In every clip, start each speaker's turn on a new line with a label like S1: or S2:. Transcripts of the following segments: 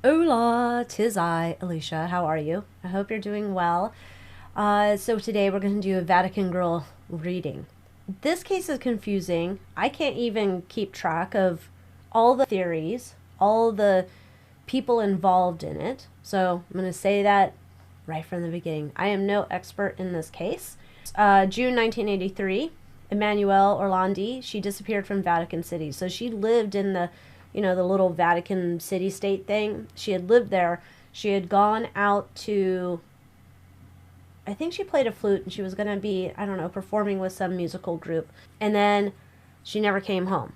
S1: Hola, 'tis I, Alicia. How are you? I hope you're doing well. So today we're going to do a Vatican Girl reading. This case is confusing. I can't even keep track of all the theories, all the people involved in it. So I'm going to say that right from the beginning. I am no expert in this case. June 1983, Emanuela Orlandi, she disappeared from Vatican City. So she lived in the little Vatican city-state thing. She had lived there. She had gone out to, I think she played a flute and she was going to be, I don't know, performing with some musical group. And then she never came home.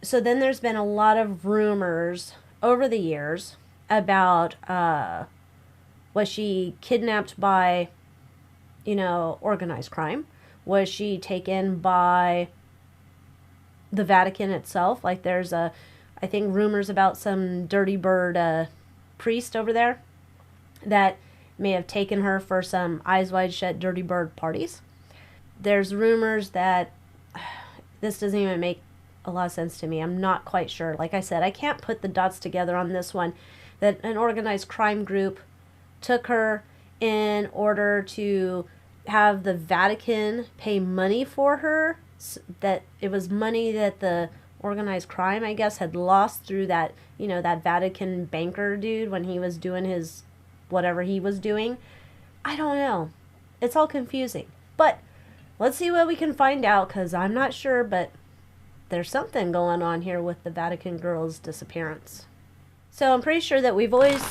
S1: So then there's been a lot of rumors over the years about, was she kidnapped by, organized crime? Was she taken by the Vatican itself? Like there's I think rumors about some dirty bird priest over there that may have taken her for some eyes wide shut dirty bird parties. There's rumors that this doesn't even make a lot of sense to me. I'm not quite sure. Like I said, I can't put the dots together on this one, that an organized crime group took her in order to have the Vatican pay money for her, that it was money that the organized crime, I guess, had lost through that, that Vatican banker dude when he was doing his whatever he was doing. I don't know. It's all confusing. But let's see what we can find out, because I'm not sure, but there's something going on here with the Vatican girl's disappearance. So I'm pretty sure that we've always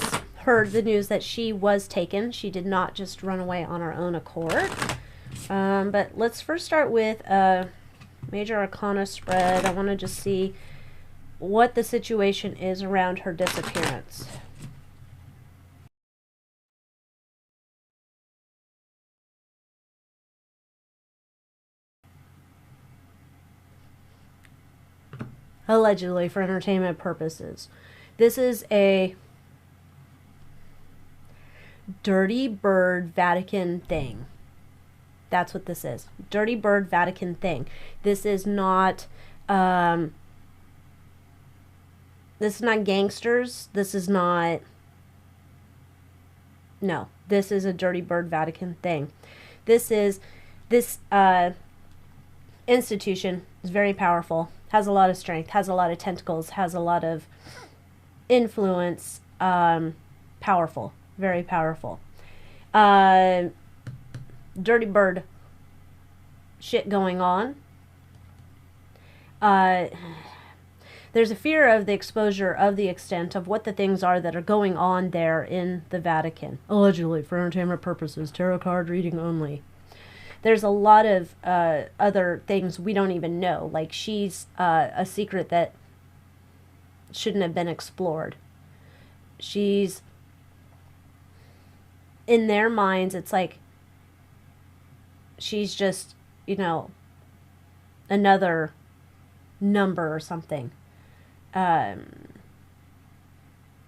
S1: heard the news that she was taken. She did not just run away on her own accord. But let's first start with a major arcana spread. I want to just see what the situation is around her disappearance. Allegedly for entertainment purposes. This is a dirty bird Vatican thing. That's what this is. Dirty bird Vatican thing. This is not this is not gangsters. This is not, no, this is a dirty bird Vatican thing. This institution is very powerful, has a lot of strength, has a lot of tentacles, has a lot of influence, powerful, very powerful. Dirty bird shit going on. There's a fear of the exposure of the extent of what the things are that are going on there in the Vatican. Allegedly, for entertainment purposes, tarot card reading only. There's a lot of other things we don't even know. Like she's a secret that shouldn't have been explored. She's, in their minds, it's like she's just, another number or something.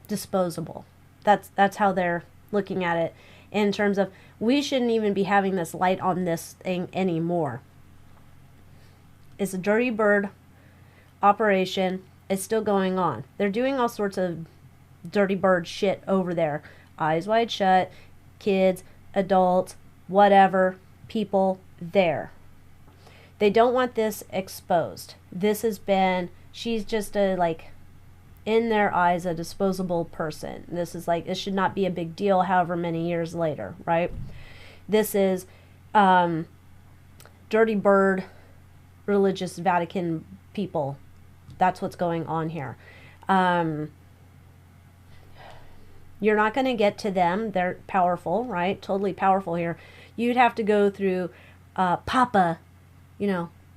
S1: Disposable. That's how they're looking at it, in terms of, we shouldn't even be having this light on this thing anymore. It's a dirty bird operation. It's still going on. They're doing all sorts of dirty bird shit over there. Eyes wide shut, kids, adults, whatever, people there. They don't want this exposed. This has been, she's just a, like, in their eyes, a disposable person. This is like, it should not be a big deal however many years later, right? This is dirty bird religious Vatican people. That's what's going on here. You're not going to get to them. They're powerful, right? Totally powerful here. You'd have to go through Papa,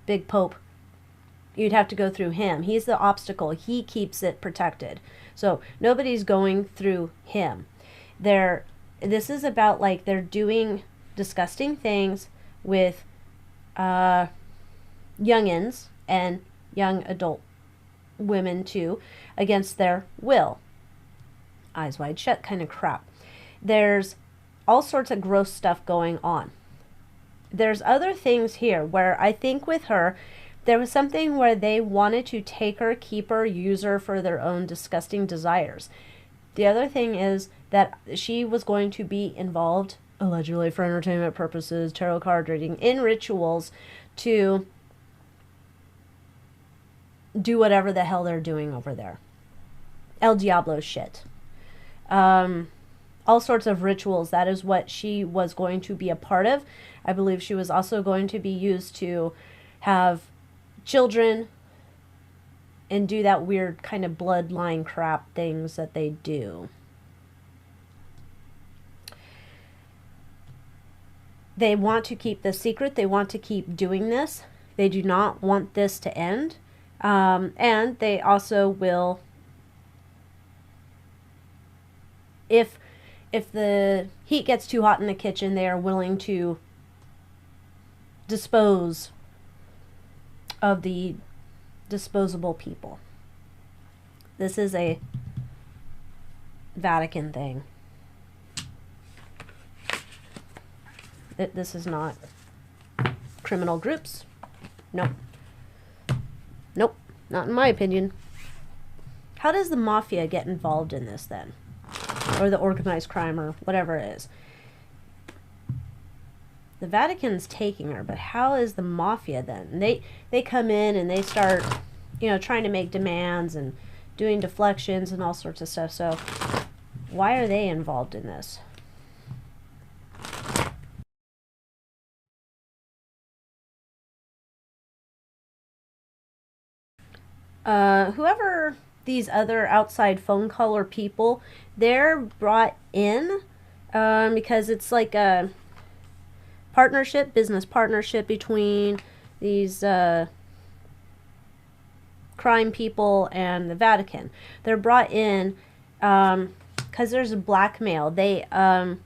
S1: Big Pope. You'd have to go through him. He's the obstacle. He keeps it protected. So nobody's going through him. This is about, like, they're doing disgusting things with youngins and young adult women too, against their will. Eyes wide shut kind of crap. There's all sorts of gross stuff going on. There's other things here where I think with her, There was something where they wanted to take her, keep her, use her for their own disgusting desires. The other thing is that she was going to be involved, allegedly for entertainment purposes, tarot card reading, in rituals to do whatever the hell they're doing over there. El Diablo shit. All sorts of rituals. That is what she was going to be a part of. I believe she was also going to be used to have children and do that weird kind of bloodline crap things that they do. They want to keep this secret. They want to keep doing this. They do not want this to end. And they also will, if the heat gets too hot in the kitchen, they are willing to dispose of the disposable people. This is a Vatican thing. This is not criminal groups. Nope. Nope. Not in my opinion. How does the mafia get involved in this then? Or the organized crime or whatever it is. The Vatican's taking her, but how is the mafia then? They come in and they start, trying to make demands and doing deflections and all sorts of stuff. So why are they involved in this? Whoever these other outside phone caller people, they're brought in because it's like a business partnership between these crime people and the Vatican. They're brought in because there's a blackmail. They're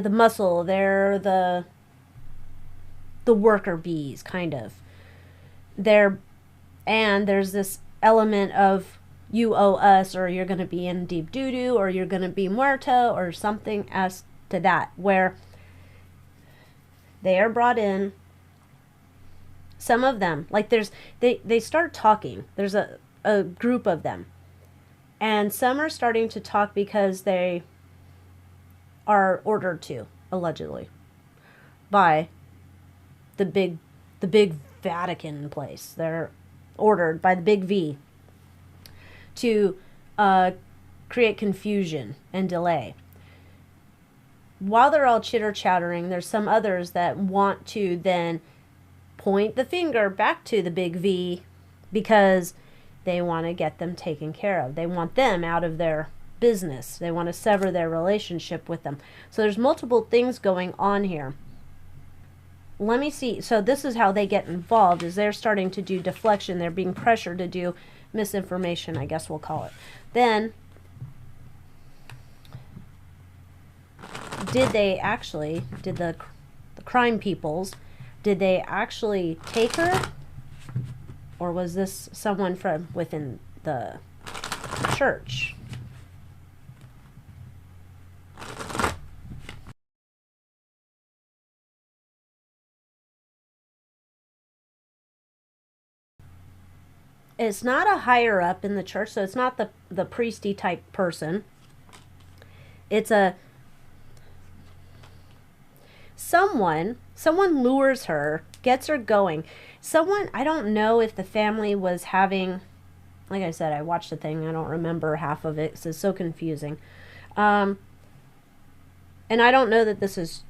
S1: the muscle. They're the worker bees, kind of. And there's this element of you owe us, or you're going to be in deep doo-doo, or you're going to be muerta, or something as to that, where they are brought in. Some of them, like they start talking. There's a group of them. And some are starting to talk because they are ordered to, allegedly, by the big Vatican place. They're ordered by the big V to create confusion and delay. While they're all chitter-chattering, there's some others that want to then point the finger back to the big V because they want to get them taken care of. They want them out of their business. They want to sever their relationship with them. So there's multiple things going on here. Let me see. So this is how they get involved, is they're starting to do deflection. They're being pressured to do misinformation, I guess we'll call it. Then, did the crime peoples, did they actually take her? Or was this someone from within the church? It's not a higher up in the church, so it's not the priesty type person. It's someone lures her, gets her going. Someone, I don't know if the family was having, like I said, I watched the thing, I don't remember half of it, 'cause it's so confusing. And I don't know that this is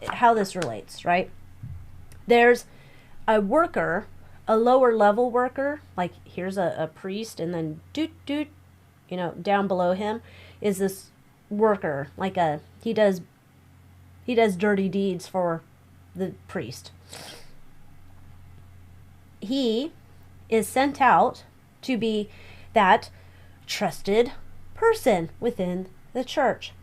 S1: how this relates, right? There's a worker, a lower level worker, like here's a priest, and then down below him is this worker, like he does dirty deeds for the priest. He is sent out to be that trusted person within the church.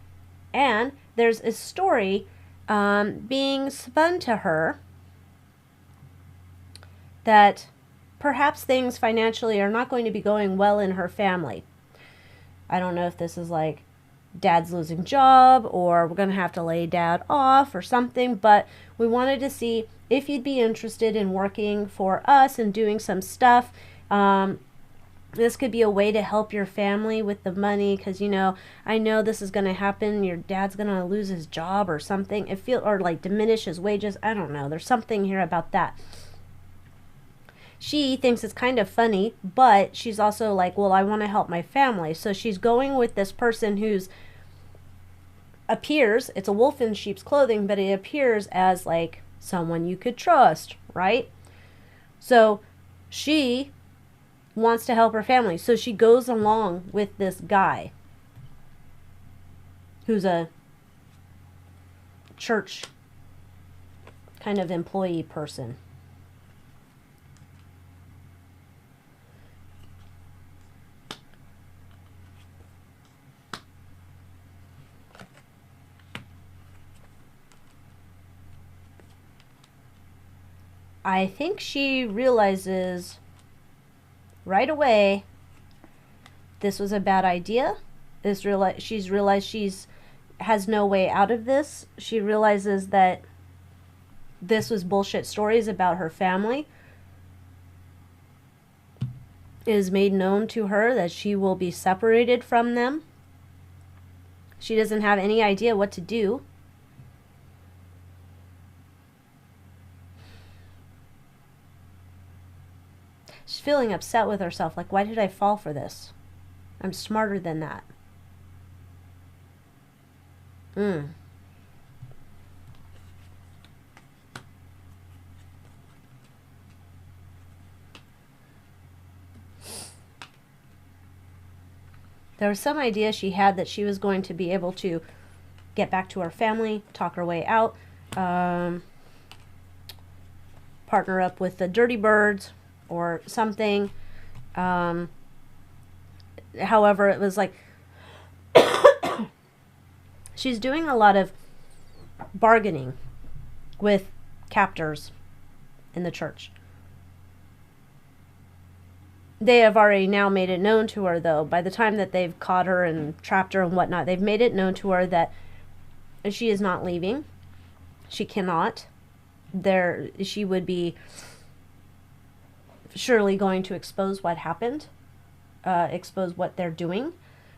S1: And there's a story being spun to her that perhaps things financially are not going to be going well in her family. I don't know if this is like dad's losing job, or we're going to have to lay dad off or something. But we wanted to see if you'd be interested in working for us and doing some stuff. This could be a way to help your family with the money, because, you know, I know this is going to happen. Your dad's going to lose his job or something. Or like diminish his wages. I don't know. There's something here about that. She thinks it's kind of funny, but she's also like, well, I want to help my family. So she's going with this person who's appears, it's a wolf in sheep's clothing, but it appears as like someone you could trust, right? So she wants to help her family. So she goes along with this guy who's a church kind of employee person. I think she realizes right away this was a bad idea. She's realized she's has no way out of this. She realizes that this was bullshit stories about her family. It is made known to her that she will be separated from them. She doesn't have any idea what to do. She's feeling upset with herself, like, why did I fall for this? I'm smarter than that. There was some idea she had that she was going to be able to get back to her family, talk her way out, partner up with the Dirty Birds or something. However, it was like she's doing a lot of bargaining with captors in the church. They have already now made it known to her, though, by the time that they've caught her and trapped her and whatnot, they've made it known to her that she is not leaving. She cannot. She would be surely going to expose what happened, expose what they're doing,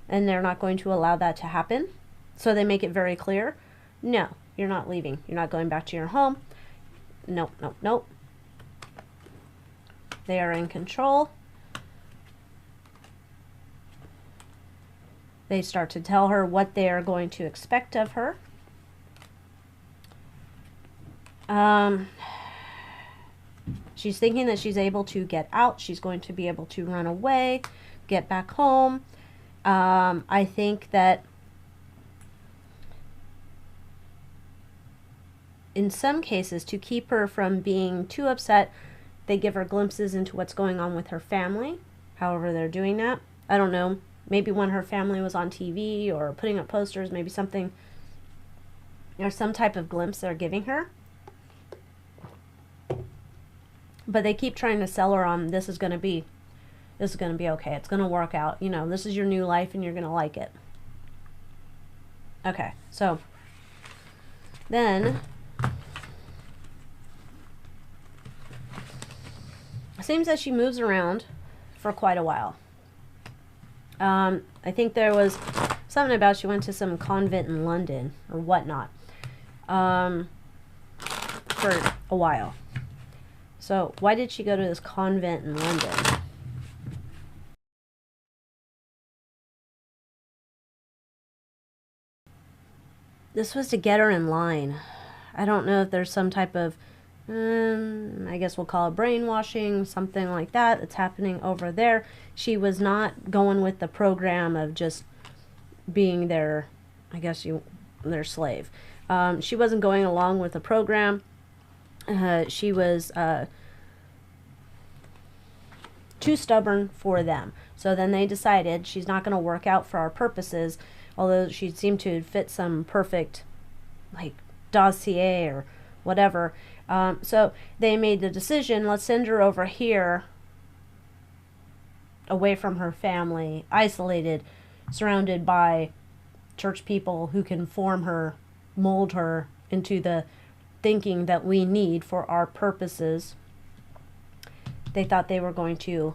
S1: and they're not going to allow that to happen. So they make it very clear, no, you're not leaving. You're not going back to your home. Nope, nope, nope. They are in control. They start to tell her what they are going to expect of her. She's thinking that she's able to get out. She's going to be able to run away, get back home. I think that in some cases, to keep her from being too upset, they give her glimpses into what's going on with her family. However they're doing that, I don't know. Maybe when her family was on TV or putting up posters, maybe something, or some type of glimpse they're giving her. But they keep trying to sell her on this is going to be okay. It's going to work out. You know, this is your new life and you're going to like it. Okay, so then it seems that she moves around for quite a while. I think there was something about she went to some convent in London or whatnot for a while. So why did she go to this convent in London? This was to get her in line. I don't know if there's some type of, I guess we'll call it brainwashing, something like that that's happening over there. She was not going with the program of just being their, I guess their slave. She wasn't going along with the program. She was too stubborn for them. So then they decided she's not going to work out for our purposes, although she seemed to fit some perfect, like, dossier or whatever. So they made the decision, let's send her over here, away from her family, isolated, surrounded by church people who can form her, mold her into the thinking that we need for our purposes. They thought they were going to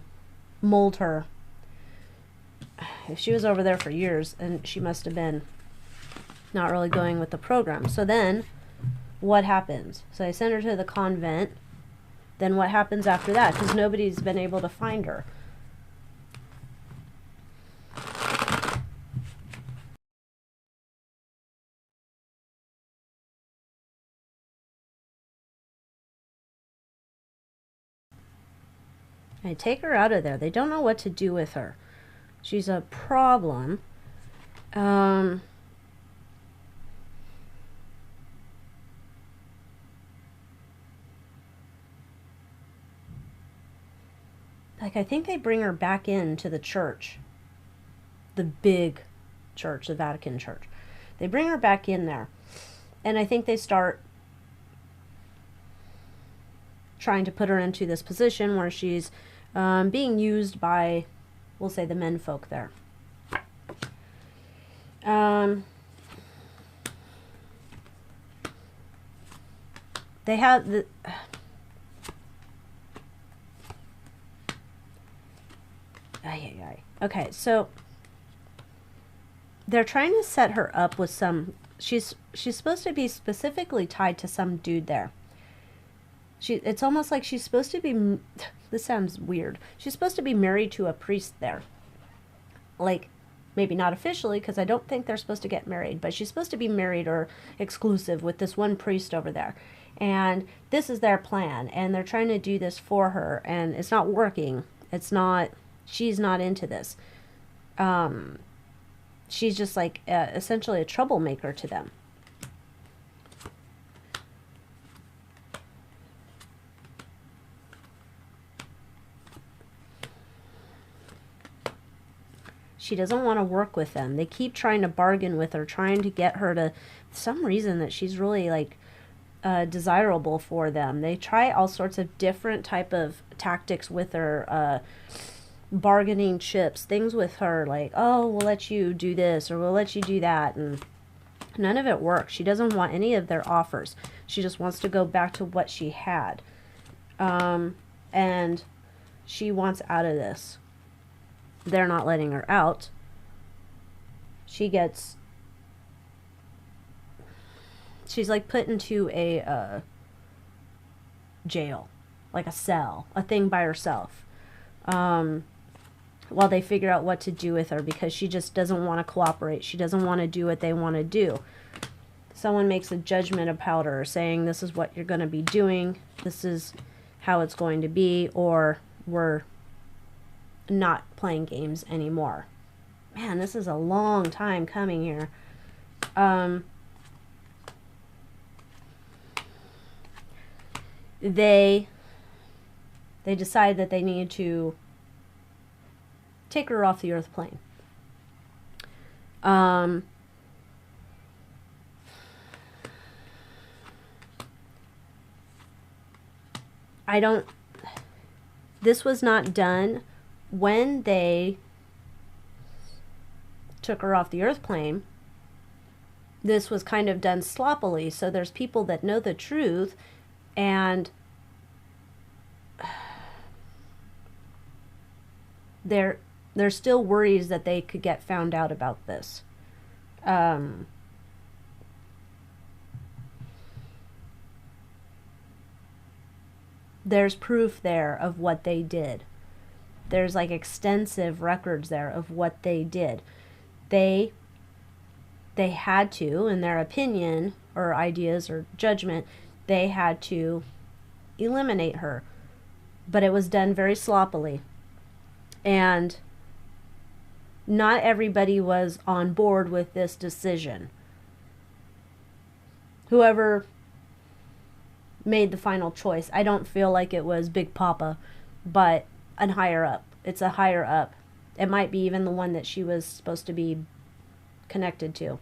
S1: mold her. If she was over there for years, and she must have been not really going with the program. So then what happens? So I send her to the convent. Then what happens after that? Because nobody's been able to find her. I take her out of there. They don't know what to do with her. She's a problem. Like, I think they bring her back into the church. The big church, the Vatican Church. They bring her back in there. And I think they start trying to put her into this position where she's being used by, we'll say, the men folk there. They have the... Okay, so they're trying to set her up with some... She's supposed to be specifically tied to some dude there. It's almost like she's supposed to be... This sounds weird. She's supposed to be married to a priest there. Like, maybe not officially, because I don't think they're supposed to get married, but she's supposed to be married or exclusive with this one priest over there. And this is their plan, and they're trying to do this for her, and it's not working. It's not... She's not into this. She's just like essentially a troublemaker to them. She doesn't want to work with them. They keep trying to bargain with her, trying to get her to some reason that she's really like desirable for them. They try all sorts of different type of tactics with her, bargaining chips, things with her like, oh, we'll let you do this or we'll let you do that, and none of it works. She doesn't want any of their offers. She just wants to go back to what she had, and she wants out of this. They're not letting her out. She's like put into a jail, like a cell, a thing by herself, while they figure out what to do with her, because she just doesn't want to cooperate. She doesn't want to do what they want to do. Someone makes a judgment about her, saying this is what you're going to be doing, this is how it's going to be, or we're not playing games anymore. Man, this is a long time coming here. They decide that they need to take her off the earth plane. This was not done when they took her off the earth plane. This was kind of done sloppily. So there's people that know the truth, and there's still worries that they could get found out about this. There's proof there of what they did. There's like extensive records there of what they did. They had to, in their opinion or ideas or judgment, they had to eliminate her. But it was done very sloppily. And not everybody was on board with this decision. Whoever made the final choice, I don't feel like it was Big Papa, but a higher up. It's a higher up. It might be even the one that she was supposed to be connected to.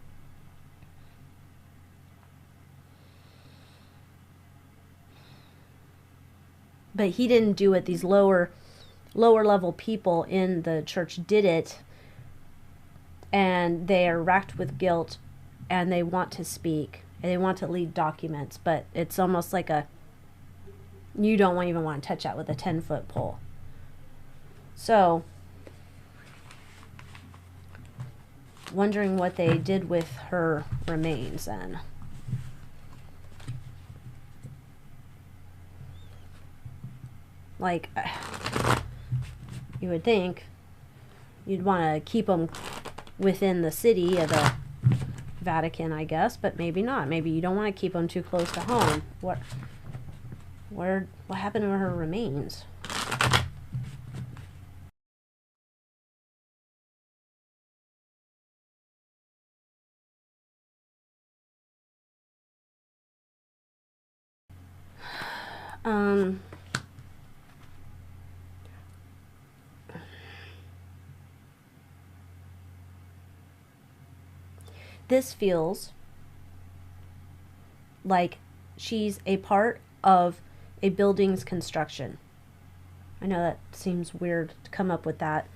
S1: But he didn't do it. These lower level people in the church did it, and they are racked with guilt, and they want to speak, and they want to leave documents, but it's almost like you don't even want to touch that with a 10-foot pole. So, wondering what they did with her remains then. Like, you would think you'd want to keep them within the city of the Vatican, I guess, but maybe not. Maybe you don't want to keep them too close to home. What happened to her remains? This feels like she's a part of a building's construction. I know that seems weird to come up with that.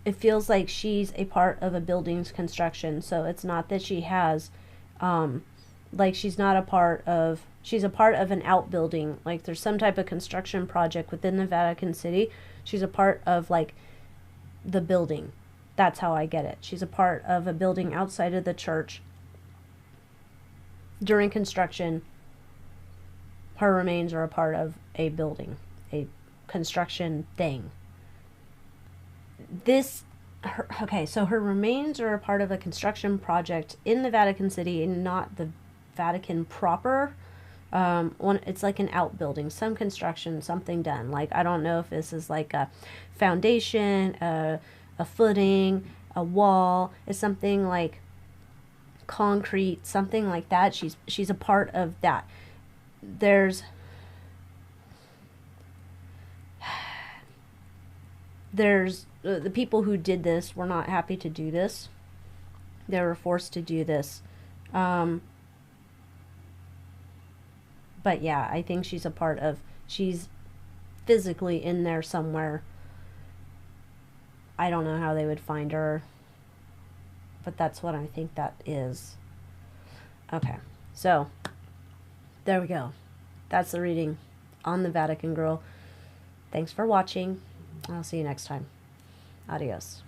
S1: It feels like she's a part of a building's construction, so it's not that she has, like she's not a part of, she's a part of an outbuilding, like there's some type of construction project within the Vatican City. She's a part of like the building. That's how I get it. She's a part of a building outside of the church. During construction, her remains are a part of a building, a construction thing. Okay, so her remains are a part of a construction project in the Vatican City and not the Vatican proper. It's like an outbuilding, some construction, something done. Like, I don't know if this is like a foundation, a footing, a wall. It's something like concrete, something like that. She's a part of that. There's the people who did this were not happy to do this. They were forced to do this. But yeah, I think she's a part of, she's physically in there somewhere. I don't know how they would find her, but that's what I think that is. Okay, so there we go. That's the reading on the Vatican Girl. Thanks for watching. I'll see you next time. Adios.